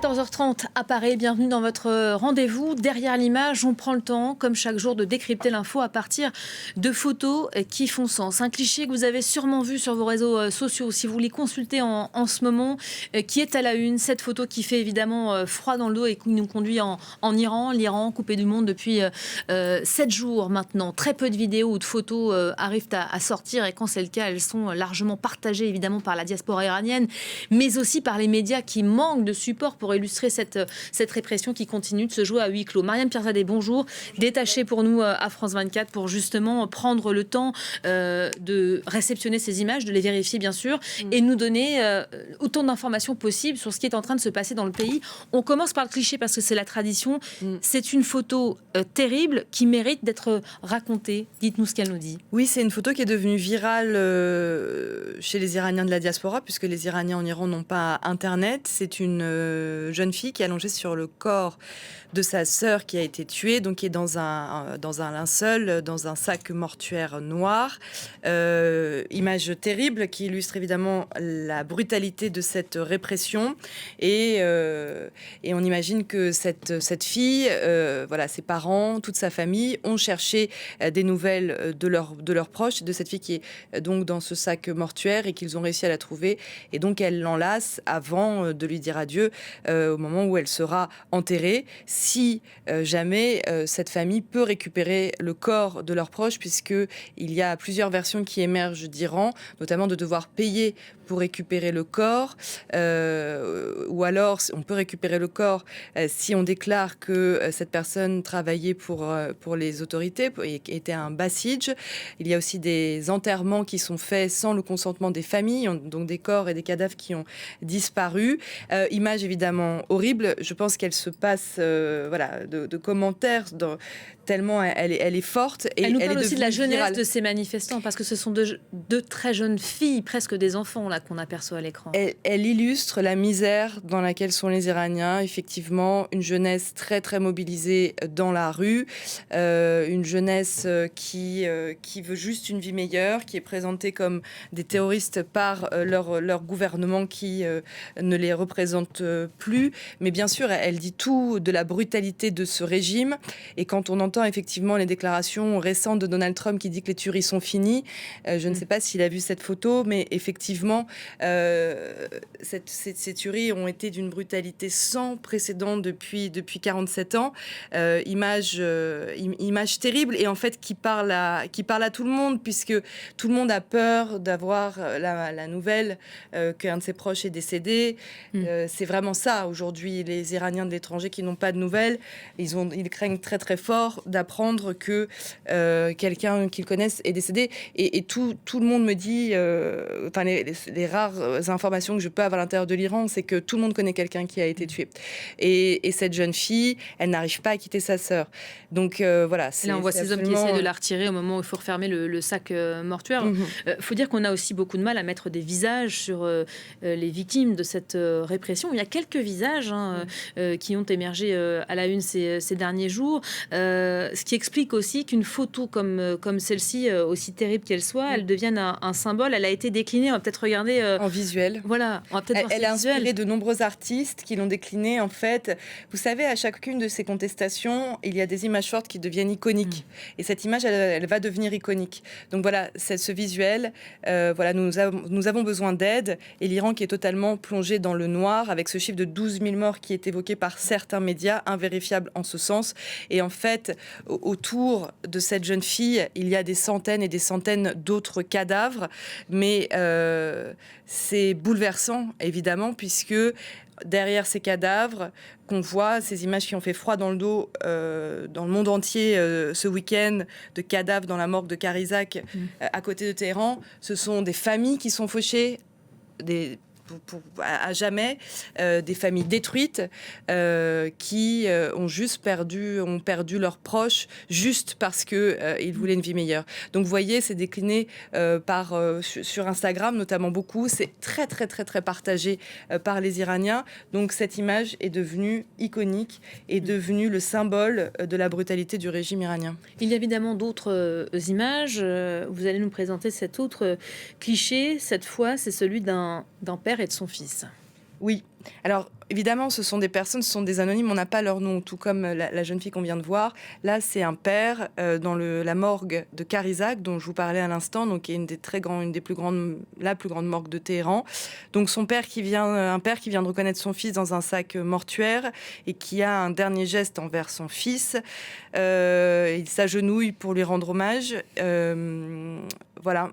14h30 à Paris, bienvenue dans votre rendez-vous. Derrière l'image, on prend le temps, comme chaque jour, de décrypter l'info à partir de photos qui font sens. Un cliché que vous avez sûrement vu sur vos réseaux sociaux, si vous les consultez en ce moment, qui est à la une. Cette photo qui fait évidemment froid dans le dos et qui nous conduit en Iran. L'Iran, coupé du monde depuis 7 jours maintenant. Très peu de vidéos ou de photos arrivent à sortir, et quand c'est le cas, elles sont largement partagées évidemment par la diaspora iranienne, mais aussi par les médias qui manquent de support pour illustrer cette répression qui continue de se jouer à huis clos. Mariam Pierzadeh, bonjour, détachée pour nous à France 24 pour justement prendre le temps de réceptionner ces images, de les vérifier bien sûr, et nous donner autant d'informations possibles sur ce qui est en train de se passer dans le pays. On commence par le cliché parce que c'est la tradition. C'est une photo terrible qui mérite d'être racontée. Dites-nous ce qu'elle nous dit. Oui, c'est une photo qui est devenue virale chez les Iraniens de la diaspora, puisque les Iraniens en Iran n'ont pas Internet. C'est une jeune fille qui est allongée sur le corps de sa sœur qui a été tuée, donc qui est dans un linceul, dans un sac mortuaire noir. Image terrible qui illustre évidemment la brutalité de cette répression. Et on imagine que cette fille, ses parents, toute sa famille ont cherché des nouvelles de leurs proches, de cette fille qui est donc dans ce sac mortuaire, et qu'ils ont réussi à la trouver. Et donc elle l'enlace avant de lui dire adieu au moment où elle sera enterrée. Si jamais cette famille peut récupérer le corps de leurs proches, puisqu'il y a plusieurs versions qui émergent d'Iran, notamment de devoir payer pour récupérer le corps, ou alors on peut récupérer le corps si on déclare que cette personne travaillait pour les autorités et était un bassidj. Il y a aussi des enterrements qui sont faits sans le consentement des familles, donc des corps et des cadavres qui ont disparu. Image évidemment horrible. Je pense qu'elle se passe de commentaires tellement elle est forte. Et elle nous parle aussi de la jeunesse virale de ces manifestants, parce que ce sont deux très jeunes filles, presque des enfants là qu'on aperçoit à l'écran. Elle illustre la misère dans laquelle sont les Iraniens. Effectivement, une jeunesse très très mobilisée dans la rue, une jeunesse qui veut juste une vie meilleure, qui est présentée comme des terroristes par leur gouvernement qui ne les représente plus. Mais bien sûr, elle dit tout de la brutalité de ce régime. Et quand on entend effectivement les déclarations récentes de Donald Trump qui dit que les tueries sont finies, je ne sais pas s'il a vu cette photo, mais effectivement, ces tueries ont été d'une brutalité sans précédent depuis 47 ans. Image terrible, et en fait qui parle à tout le monde, puisque tout le monde a peur d'avoir la nouvelle qu'un de ses proches est décédé. C'est vraiment ça aujourd'hui. Les Iraniens de l'étranger qui n'ont pas de nouvelles, ils craignent très très fort d'apprendre que quelqu'un qu'ils connaissent est décédé. Et tout le monde me dit, les rares informations que je peux avoir à l'intérieur de l'Iran, c'est que tout le monde connaît quelqu'un qui a été tué. Et cette jeune fille, elle n'arrive pas à quitter sa sœur. Donc voilà. Là, on voit ces hommes qui essaient de la retirer au moment où il faut refermer le sac mortuaire. Faut dire qu'on a aussi beaucoup de mal à mettre des visages sur les victimes de cette répression. Il y a quelques visages qui ont émergé à la une ces derniers jours. Ce qui explique aussi qu'une photo comme celle-ci, aussi terrible qu'elle soit, elle devienne un symbole. Elle a été déclinée, on va peut-être regarder en visuel. Voilà, on va peut-être voir elle a visuel. inspiré de nombreux artistes qui l'ont décliné. En fait, vous savez, à chacune de ces contestations, il y a des images fortes qui deviennent iconiques. Et cette image, elle va devenir iconique. Donc voilà, ce visuel, nous avons besoin d'aide. Et l'Iran qui est totalement plongé dans le noir, avec ce chiffre de 12 000 morts qui est évoqué par certains médias, invérifiable en ce sens. Et en fait, autour de cette jeune fille, il y a des centaines et des centaines d'autres cadavres. Mais c'est bouleversant, évidemment, puisque derrière ces cadavres qu'on voit, ces images qui ont fait froid dans le dos dans le monde entier ce week-end, de cadavres dans la morgue de Karizak à côté de Téhéran, ce sont des familles qui sont fauchées, à jamais, des familles détruites qui ont perdu leurs proches juste parce qu'ils voulaient une vie meilleure. Donc vous voyez, c'est décliné sur Instagram notamment beaucoup. C'est très très très très partagé par les Iraniens. Donc cette image est devenue iconique, est devenue le symbole de la brutalité du régime iranien. Il y a évidemment d'autres images. Vous allez nous présenter cet autre cliché. Cette fois, c'est celui d'un père et de son fils. Oui. Alors, évidemment, ce sont des anonymes, on n'a pas leur nom, tout comme la jeune fille qu'on vient de voir. Là, c'est un père dans la morgue de Carizac, dont je vous parlais à l'instant, donc qui est la plus grande morgue de Téhéran. Donc, un père qui vient de reconnaître son fils dans un sac mortuaire et qui a un dernier geste envers son fils. Il s'agenouille pour lui rendre hommage. Voilà.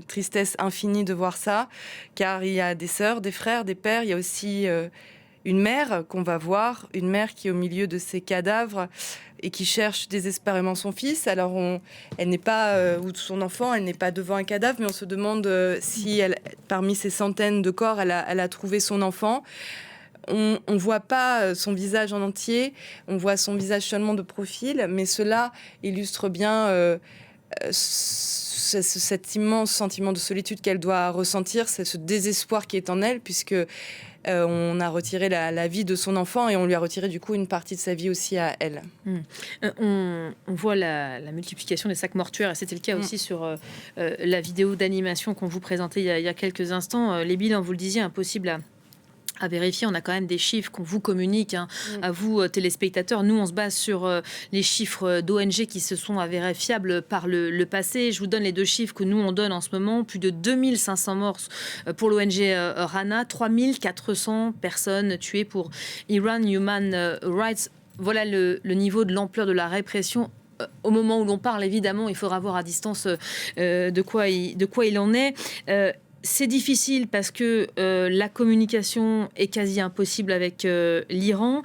Tristesse infinie de voir ça, car il y a des sœurs, des frères, des pères, il y a aussi une mère qu'on va voir, une mère qui est au milieu de ces cadavres et qui cherche désespérément son fils. Alors, elle n'est pas, ou son enfant, elle n'est pas devant un cadavre, mais on se demande si parmi ces centaines de corps, elle a trouvé son enfant. On ne voit pas son visage en entier, on voit son visage seulement de profil, mais cela illustre bien cet immense sentiment de solitude qu'elle doit ressentir, c'est ce désespoir qui est en elle, puisque on a retiré la vie de son enfant et on lui a retiré du coup une partie de sa vie aussi à elle. On voit la multiplication des sacs mortuaires, et c'était le cas aussi sur la vidéo d'animation qu'on vous présentait il y a quelques instants. Les bilans, vous le disiez, impossible à vérifier. On a quand même des chiffres qu'on vous communique, à vous, téléspectateurs. Nous, on se base sur les chiffres d'ONG qui se sont avérés fiables par le passé. Je vous donne les 2 chiffres que nous, on donne en ce moment. Plus de 2500 morts pour l'ONG Rana, 3400 personnes tuées pour Iran Human Rights. Voilà le niveau de l'ampleur de la répression. Au moment où l'on parle, évidemment, il faudra voir à distance de quoi il en est. C'est difficile parce que la communication est quasi impossible avec l'Iran.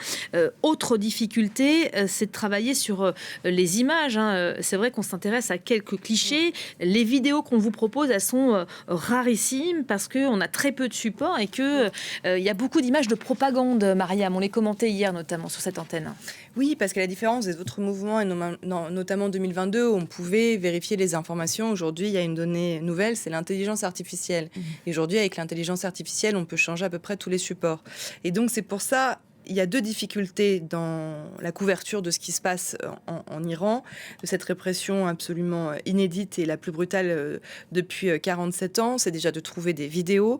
Autre difficulté, c'est de travailler sur les images. C'est vrai qu'on s'intéresse à quelques clichés. Les vidéos qu'on vous propose, elles sont rarissimes parce qu'on a très peu de supports et qu'il y a beaucoup d'images de propagande, Mariam. On les commentait hier notamment sur cette antenne. Oui, parce qu'à la différence des autres mouvements, et notamment 2022, où on pouvait vérifier les informations, aujourd'hui, il y a une donnée nouvelle, c'est l'intelligence artificielle. Et aujourd'hui, avec l'intelligence artificielle, on peut changer à peu près tous les supports. Et donc, c'est pour ça, il y a 2 difficultés dans la couverture de ce qui se passe en Iran, de cette répression absolument inédite et la plus brutale depuis 47 ans. C'est déjà de trouver des vidéos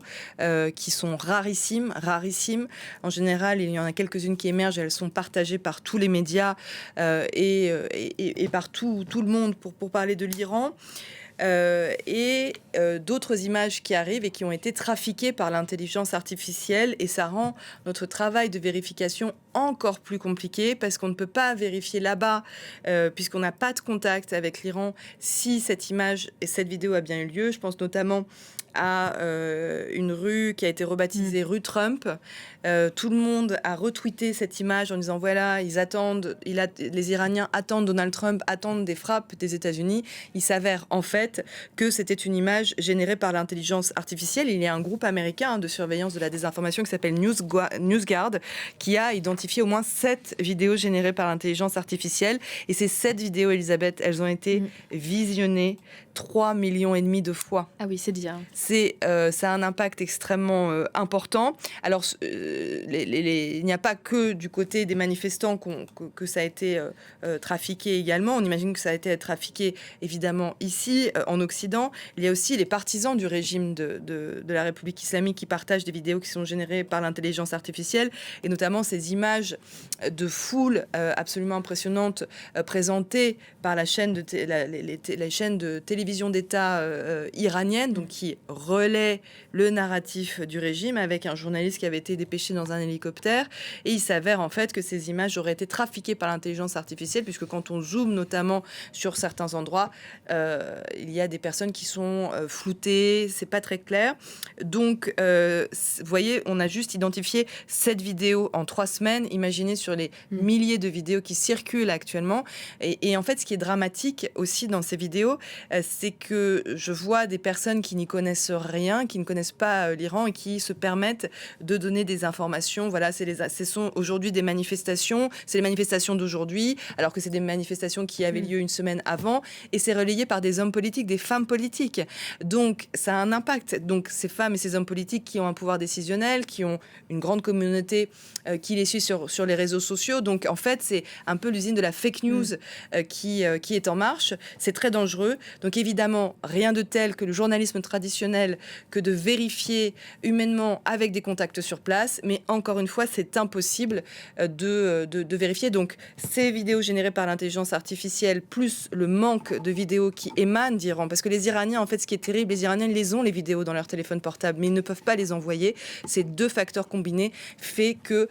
qui sont rarissimes. En général, il y en a quelques-unes qui émergent, elles sont partagées par tous les médias et par tout le monde pour parler de l'Iran. D'autres images qui arrivent et qui ont été trafiquées par l'intelligence artificielle, et ça rend notre travail de vérification encore plus compliqué parce qu'on ne peut pas vérifier là-bas puisqu'on n'a pas de contact avec l'Iran si cette image et cette vidéo a bien eu lieu. Je pense notamment à une rue qui a été rebaptisée rue Trump. Tout le monde a retweeté cette image en disant voilà, les Iraniens attendent Donald Trump, attendent des frappes des États-Unis. Il s'avère en fait que c'était une image générée par l'intelligence artificielle. Il y a un groupe américain de surveillance de la désinformation qui s'appelle NewsGuard qui a identifié au moins 7 vidéos générées par l'intelligence artificielle. Et ces 7 vidéos, Elisabeth, elles ont été visionnées 3,5 millions de fois. Ah oui, c'est dire. Ça a un impact extrêmement important. Alors, il n'y a pas que du côté des manifestants que ça a été trafiqué également. On imagine que ça a été trafiqué, évidemment, ici, en Occident. Il y a aussi les partisans du régime de la République islamique qui partagent des vidéos qui sont générées par l'intelligence artificielle, et notamment ces images de foule absolument impressionnantes présentées par la chaîne les chaînes de télévision d'État iranienne, donc qui relaie le narratif du régime avec un journaliste qui avait été dépêché dans un hélicoptère. Et il s'avère en fait que ces images auraient été trafiquées par l'intelligence artificielle, puisque quand on zoome notamment sur certains endroits, il y a des personnes qui sont floutées, c'est pas très clair. Donc, vous voyez, on a juste identifié cette vidéo en 3 semaines. Imaginez sur les milliers de vidéos qui circulent actuellement. Et en fait, ce qui est dramatique aussi dans ces vidéos, c'est que je vois des personnes qui n'y connaissent rien, qui ne connaissent pas l'Iran et qui se permettent de donner des informations. Voilà, ce sont aujourd'hui des manifestations, c'est les manifestations d'aujourd'hui, alors que c'est des manifestations qui avaient lieu une semaine avant, et c'est relayé par des hommes politiques, des femmes politiques. Donc, ça a un impact. Donc, ces femmes et ces hommes politiques qui ont un pouvoir décisionnel, qui ont une grande communauté qui les suit sur les réseaux sociaux. Donc, en fait, c'est un peu l'usine de la fake news qui est en marche. C'est très dangereux. Donc, évidemment, rien de tel que le journalisme traditionnel personnel que de vérifier humainement avec des contacts sur place. Mais encore une fois, c'est impossible de vérifier. Donc, ces vidéos générées par l'intelligence artificielle, plus le manque de vidéos qui émanent d'Iran, parce que les Iraniens, en fait, ce qui est terrible, les Iraniens, ils les ont, les vidéos dans leur téléphone portable, mais ils ne peuvent pas les envoyer. Ces deux facteurs combinés fait que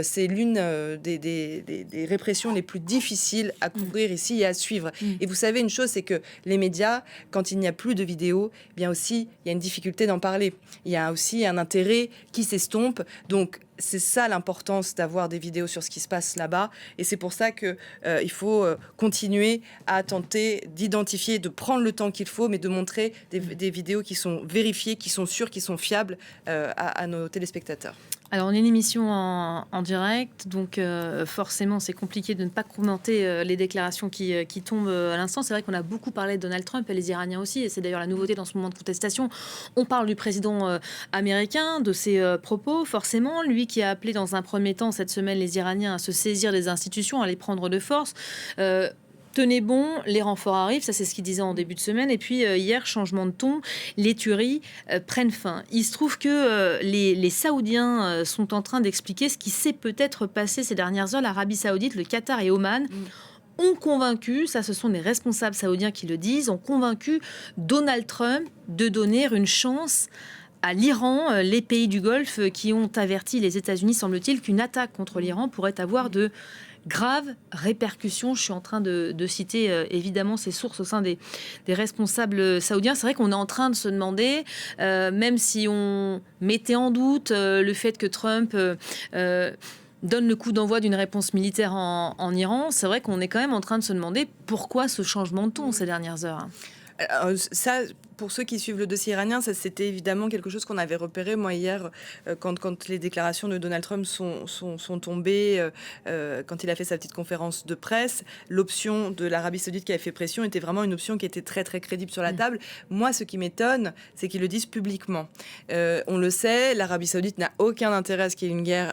c'est l'une des répressions les plus difficiles à couvrir ici et à suivre. Et vous savez une chose, c'est que les médias, quand il n'y a plus de vidéos, eh bien aussi, il y a une difficulté d'en parler. Il y a aussi un intérêt qui s'estompe. Donc, c'est ça l'importance d'avoir des vidéos sur ce qui se passe là-bas. Et c'est pour ça qu'il faut continuer à tenter d'identifier, de prendre le temps qu'il faut, mais de montrer des vidéos qui sont vérifiées, qui sont sûres, qui sont fiables à nos téléspectateurs. Alors, on est une émission en direct, donc forcément, c'est compliqué de ne pas commenter les déclarations qui tombent à l'instant. C'est vrai qu'on a beaucoup parlé de Donald Trump et les Iraniens aussi, et c'est d'ailleurs la nouveauté dans ce moment de contestation. On parle du président américain, de ses propos, forcément. Lui qui a appelé dans un premier temps cette semaine les Iraniens à se saisir des institutions, à les prendre de force. Tenez bon, les renforts arrivent, ça c'est ce qu'il disait en début de semaine. Et puis hier, changement de ton, les tueries prennent fin. Il se trouve que les Saoudiens sont en train d'expliquer ce qui s'est peut-être passé ces dernières heures. L'Arabie Saoudite, le Qatar et Oman ont convaincu, ça ce sont des responsables saoudiens qui le disent, ont convaincu Donald Trump de donner une chance à l'Iran. Les pays du Golfe qui ont averti les États-Unis, semble-t-il, qu'une attaque contre l'Iran pourrait avoir de graves répercussions. Je suis en train de citer évidemment ces sources au sein des responsables saoudiens. C'est vrai qu'on est en train de se demander, même si on mettait en doute le fait que Trump donne le coup d'envoi d'une réponse militaire en Iran, c'est vrai qu'on est quand même en train de se demander pourquoi ce changement de ton ces dernières heures. Ça, pour ceux qui suivent le dossier iranien, ça c'était évidemment quelque chose qu'on avait repéré. Moi hier, quand les déclarations de Donald Trump sont tombées, quand il a fait sa petite conférence de presse, l'option de l'Arabie Saoudite qui avait fait pression était vraiment une option qui était très très crédible sur la table. Moi, ce qui m'étonne, c'est qu'ils le disent publiquement. On le sait, l'Arabie Saoudite n'a aucun intérêt à ce qu'il y ait une guerre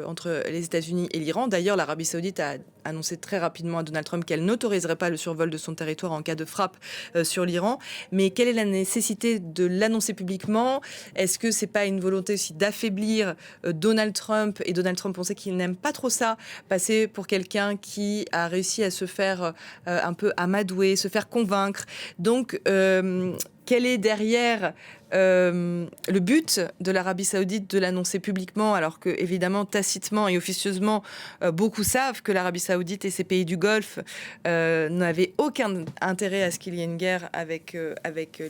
entre les États-Unis et l'Iran. D'ailleurs, l'Arabie Saoudite a annoncé très rapidement à Donald Trump qu'elle n'autoriserait pas le survol de son territoire en cas de frappe sur l'Iran. Mais quelle est la nécessité de l'annoncer publiquement? Est-ce que c'est pas une volonté aussi d'affaiblir Donald Trump? Et Donald Trump, on sait qu'il n'aime pas trop ça, passer pour quelqu'un qui a réussi à se faire un peu amadouer, se faire convaincre. Donc, quel est derrière le but de l'Arabie Saoudite de l'annoncer publiquement, alors que, évidemment, tacitement et officieusement, beaucoup savent que l'Arabie Saoudite et ses pays du Golfe n'avaient aucun intérêt à ce qu'il y ait une guerre avec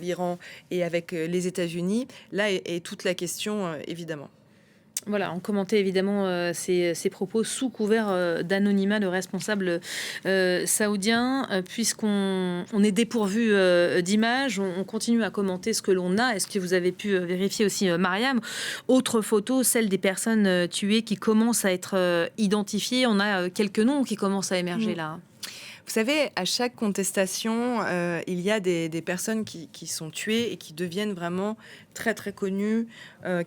l'Iran et avec les États-Unis. Là est toute la question, évidemment. Voilà, on commentait évidemment ces propos sous couvert d'anonymat de responsables saoudiens. Puisqu'on est dépourvu d'images, on continue à commenter ce que l'on a. Est-ce que vous avez pu vérifier aussi, Mariam? Autre photo, celle des personnes tuées qui commencent à être identifiées. On a quelques noms qui commencent à émerger là. Vous savez, à chaque contestation, il y a des personnes qui sont tuées et qui deviennent vraiment très très connues,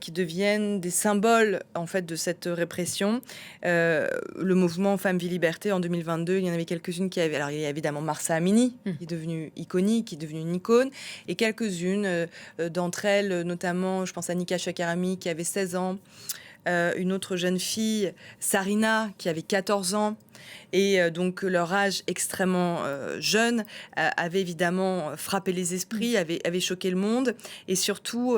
qui deviennent des symboles en fait de cette répression. Le mouvement Femmes, Vie, Liberté en 2022, il y en avait quelques-unes qui avaient... Alors il y a évidemment Mahsa Amini, qui est devenue iconique, qui est devenue une icône, et quelques-unes d'entre elles, notamment, je pense à Nika Shakarami qui avait 16 ans, une autre jeune fille, Sarina, qui avait 14 ans. Et donc leur âge extrêmement jeune avait évidemment frappé les esprits, avait choqué le monde. Et surtout,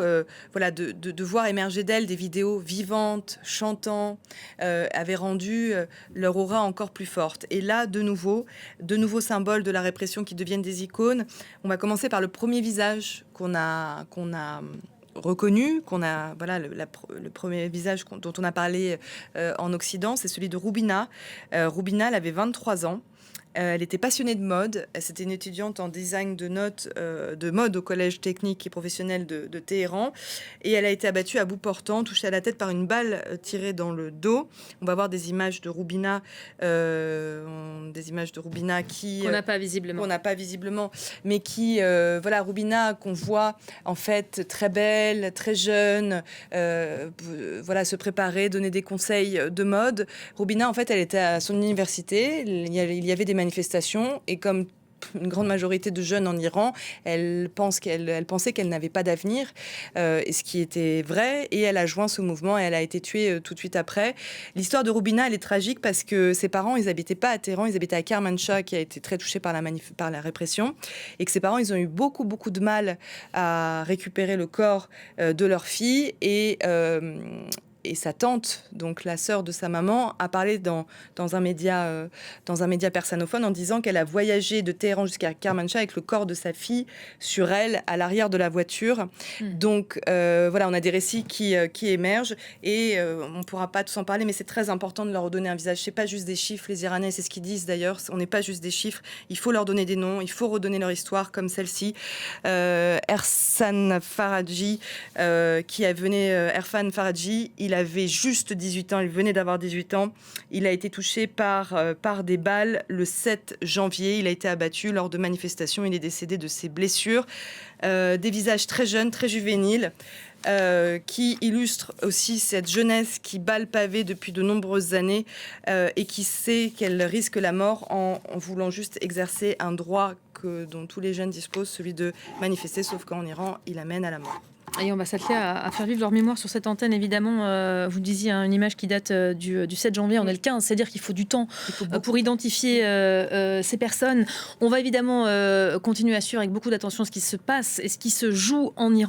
voilà, de voir émerger d'elles des vidéos vivantes, chantant, avait rendu leur aura encore plus forte. Et là, de nouveaux symboles de la répression qui deviennent des icônes. On va commencer par le premier visage qu'on a reconnu, voilà, le premier visage dont on a parlé en Occident, c'est celui de Roubina. Roubina, elle avait 23 ans. Elle était passionnée de mode. C'était une étudiante en design de mode au collège technique et professionnel de Téhéran. Et elle a été abattue à bout portant, touchée à la tête par une balle tirée dans le dos. On va voir des images de Roubina, qui... Qu'on n'a pas visiblement. Qu'on n'a pas visiblement, mais qui... voilà, Roubina, qu'on voit en fait très belle, très jeune, voilà, se préparer, donner des conseils de mode. Roubina, en fait, elle était à son université. Il y avait des manifestations, et comme une grande majorité de jeunes en Iran, elle pensait qu'elle n'avait pas d'avenir, et ce qui était vrai, et elle a joint ce mouvement et elle a été tuée tout de suite après. L'histoire de Rubina, elle est tragique parce que ses parents, ils n'habitaient pas à Téhéran, ils habitaient à Kermanshah, qui a été très touché par la répression, et que ses parents, ils ont eu beaucoup de mal à récupérer le corps de leur fille, et sa tante, donc la sœur de sa maman, a parlé dans un média persanophone en disant qu'elle a voyagé de Téhéran jusqu'à Kermanshah avec le corps de sa fille sur elle, à l'arrière de la voiture. Donc voilà, on a des récits qui émergent, et on ne pourra pas tous en parler, mais c'est très important de leur redonner un visage. C'est pas juste des chiffres, les Iraniens, c'est ce qu'ils disent d'ailleurs, on n'est pas juste des chiffres, il faut leur donner des noms, il faut redonner leur histoire, comme celle-ci. Erfan Faraji, Erfan Faraji, il avait juste 18 ans, il venait d'avoir 18 ans. Il a été touché par des balles le 7 janvier. Il a été abattu lors de manifestations. Il est décédé de ses blessures. Des visages très jeunes, très juvéniles, qui illustrent aussi cette jeunesse qui bat le pavé depuis de nombreuses années, et qui sait qu'elle risque la mort en voulant juste exercer un droit dont tous les jeunes disposent, celui de manifester, sauf qu'en Iran, il amène à la mort. Et on va s'atteler à faire vivre leur mémoire sur cette antenne, évidemment. Vous disiez une image qui date du 7 janvier, on est le 15, c'est-à-dire qu'il faut du temps pour identifier ces personnes. On va évidemment continuer à suivre avec beaucoup d'attention ce qui se passe et ce qui se joue en Iran.